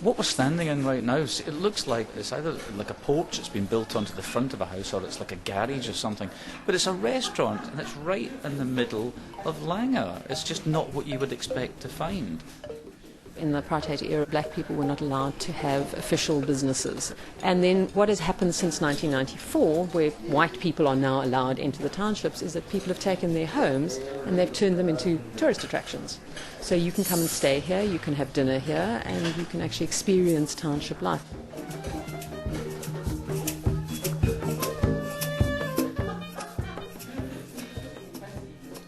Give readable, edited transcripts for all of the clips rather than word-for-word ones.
What we're standing in right now, it looks like it's either like a porch that's been built onto the front of a house, or it's like a garage or something. But it's a restaurant, and it's right in the middle of Langa. It's just not what you would expect to find. In the apartheid era, black people were not allowed to have official businesses. And then what has happened since 1994, where white people are now allowed into the townships, is that people have taken their homes and they've turned them into tourist attractions. So you can come and stay here, you can have dinner here, and you can actually experience township life.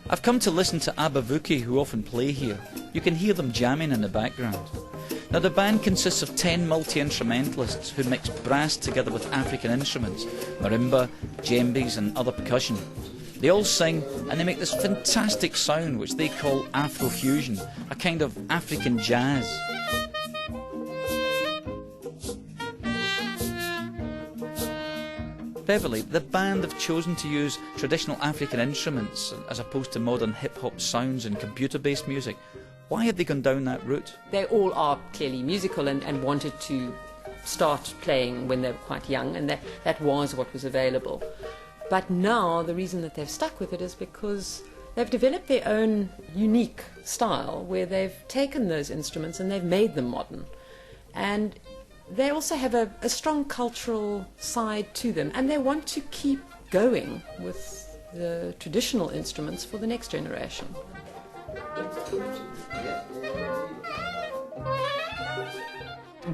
I've come to listen to Abavuki, who often play here. You can hear them jamming in the background. Now, the band consists of 10 multi-instrumentalists who mix brass together with African instruments, marimba, djembes and other percussion. They all sing and they make this fantastic sound which they call Afrofusion, a kind of African jazz. Beverly, the band have chosen to use traditional African instruments as opposed to modern hip-hop sounds and computer-based music. Why have they gone down that route? They all are clearly musical and wanted to start playing when they were quite young, and that was what was available. But now the reason that they've stuck with it is because they've developed their own unique style where they've taken those instruments and they've made them modern. And they also have a strong cultural side to them, and they want to keep going with the traditional instruments for the next generation.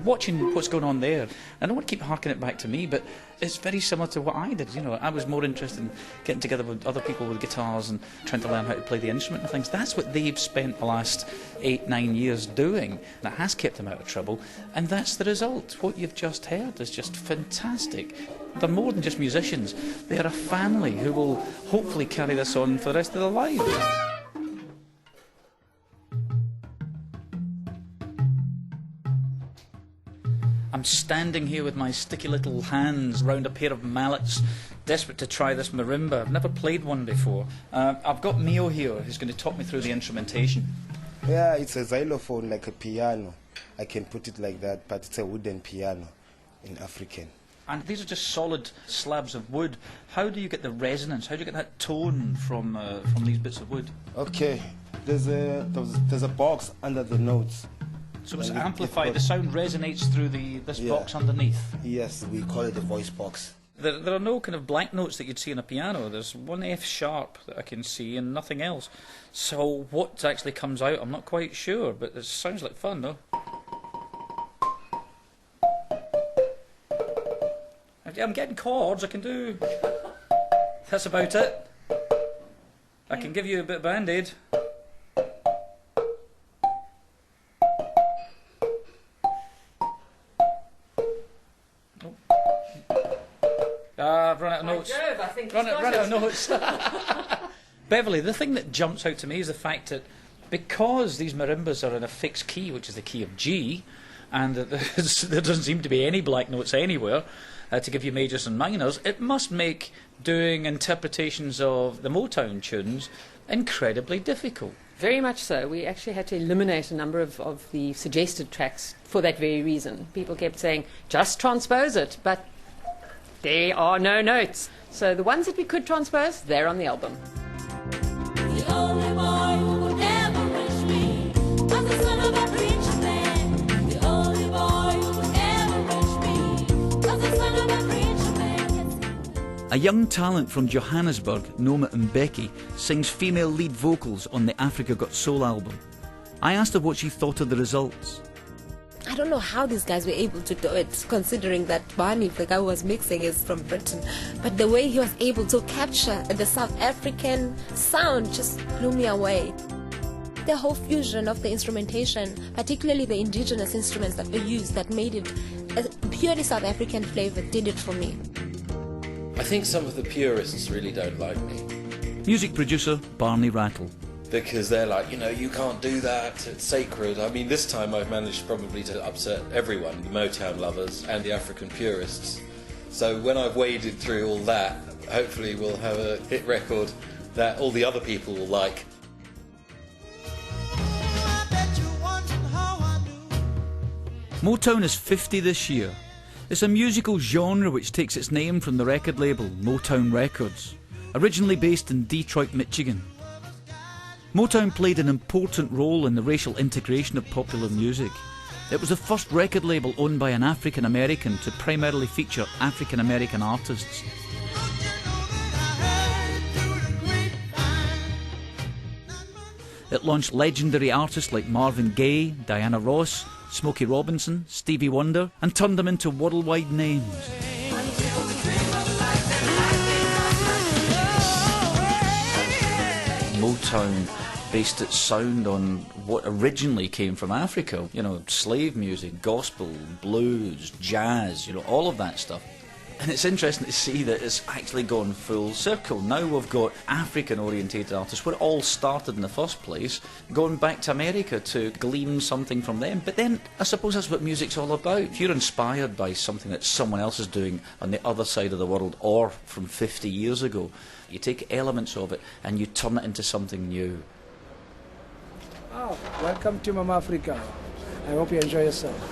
Watching what's going on there, I don't want to keep harking it back to me, but it's very similar to what I did. You know, I was more interested in getting together with other people with guitars and trying to learn how to play the instrument and things. That's what they've spent the last 8-9 years doing. That has kept them out of trouble, and that's the result. What you've just heard is just fantastic. They're more than just musicians. They're a family who will hopefully carry this on for the rest of their lives. I'm standing here with my sticky little hands round a pair of mallets, desperate to try this marimba. I've never played one before. I've got Mio here, who's going to talk me through the instrumentation. Yeah, it's a xylophone, like a piano. I can put it like that, but it's a wooden piano in African. And these are just solid slabs of wood. How do you get the resonance? How do you get that tone from these bits of wood? Okay, there's a box under the notes. So it's amplified, the sound resonates through this box underneath? Yes, we call it a voice box. There are no kind of blank notes that you'd see in a piano. There's one F sharp that I can see and nothing else. So what actually comes out, I'm not quite sure, but it sounds like fun, though. I'm getting chords, I can do... That's about it. I can give you a bit of Band-Aid. I've run out of notes. Run out of notes. Beverly, the thing that jumps out to me is the fact that because these marimbas are in a fixed key, which is the key of G, and that there doesn't seem to be any black notes anywhere to give you majors and minors, it must make doing interpretations of the Motown tunes incredibly difficult. Very much so. We actually had to eliminate a number of the suggested tracks for that very reason. People kept saying, just transpose it, but there are no notes. So the ones that we could transpose, they're on the album. The only boy who would ever reach me was the son of a preacher man. The only boy who would ever reach me was the son of a preacher man. A young talent from Johannesburg, Noma Mbeki, sings female lead vocals on the Africa Got Soul album. I asked her what she thought of the results. I don't know how these guys were able to do it, considering that Barney, the guy who was mixing, is from Britain. But the way he was able to capture the South African sound just blew me away. The whole fusion of the instrumentation, particularly the indigenous instruments that were used, that made it a purely South African flavor, did it for me. I think some of the purists really don't like me. Music producer Barney Rattle. Because they're like, you know, you can't do that, it's sacred. I mean, this time I've managed probably to upset everyone, the Motown lovers and the African purists. So when I've waded through all that, hopefully we'll have a hit record that all the other people will like. Motown is 50 this year. It's a musical genre which takes its name from the record label Motown Records, originally based in Detroit, Michigan. Motown played an important role in the racial integration of popular music. It was the first record label owned by an African American to primarily feature African American artists. It launched legendary artists like Marvin Gaye, Diana Ross, Smokey Robinson, Stevie Wonder, and turned them into worldwide names. Motown based its sound on what originally came from Africa. You know, slave music, gospel, blues, jazz, you know, all of that stuff. And it's interesting to see that it's actually gone full circle. Now we've got African-orientated artists, where it all started in the first place, going back to America to glean something from them. But then, I suppose that's what music's all about. If you're inspired by something that someone else is doing on the other side of the world, or from 50 years ago, you take elements of it and you turn it into something new. Oh, welcome to Mama Africa. I hope you enjoy yourself.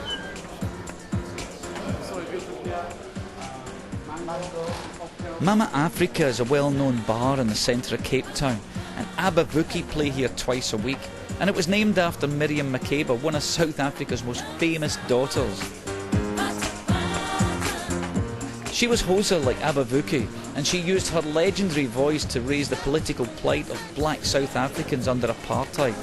Mama Africa is a well-known bar in the centre of Cape Town, and Abavuki play here twice a week, and it was named after Miriam Makeba, one of South Africa's most famous daughters. She was Hosa like Abavuki, and she used her legendary voice to raise the political plight of black South Africans under apartheid.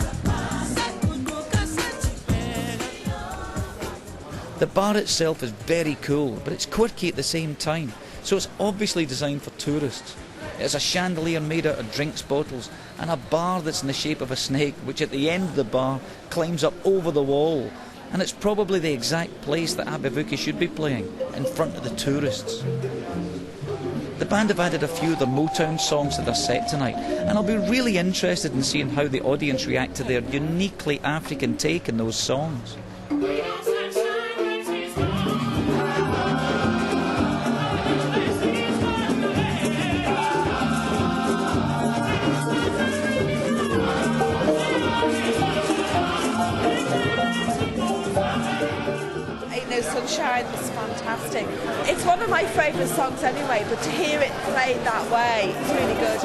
The bar itself is very cool, but it's quirky at the same time, so it's obviously designed for tourists. It has a chandelier made out of drinks bottles and a bar that's in the shape of a snake, which at the end of the bar climbs up over the wall. And it's probably the exact place that Abavuki should be playing, in front of the tourists. The band have added a few of the Motown songs to their set tonight, and I'll be really interested in seeing how the audience react to their uniquely African take in those songs. Sunshine was fantastic. It's one of my favourite songs anyway, but to hear it played that way, it's really good.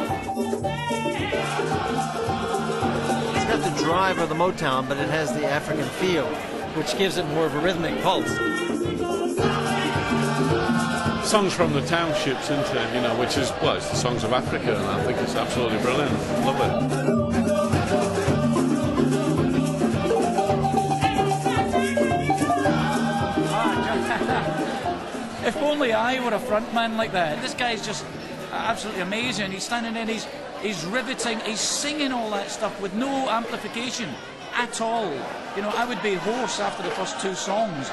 It's got the drive of the Motown, but it has the African feel, which gives it more of a rhythmic pulse. Songs from the Township, isn't it? You know, which is, well, it's the songs of Africa, and I think it's absolutely brilliant. Love it. If only I were a frontman like that. This guy's just absolutely amazing. He's standing there, he's riveting, he's singing all that stuff with no amplification at all. You know, I would be hoarse after the first two songs.